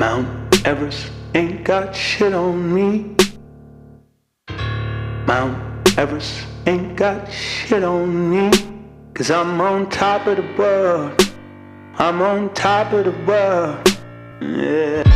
Mount Everest ain't got shit on me. Mount Everest ain't got shit on me. 'Cause I'm on top of the world. I'm on top of the world. Yeah.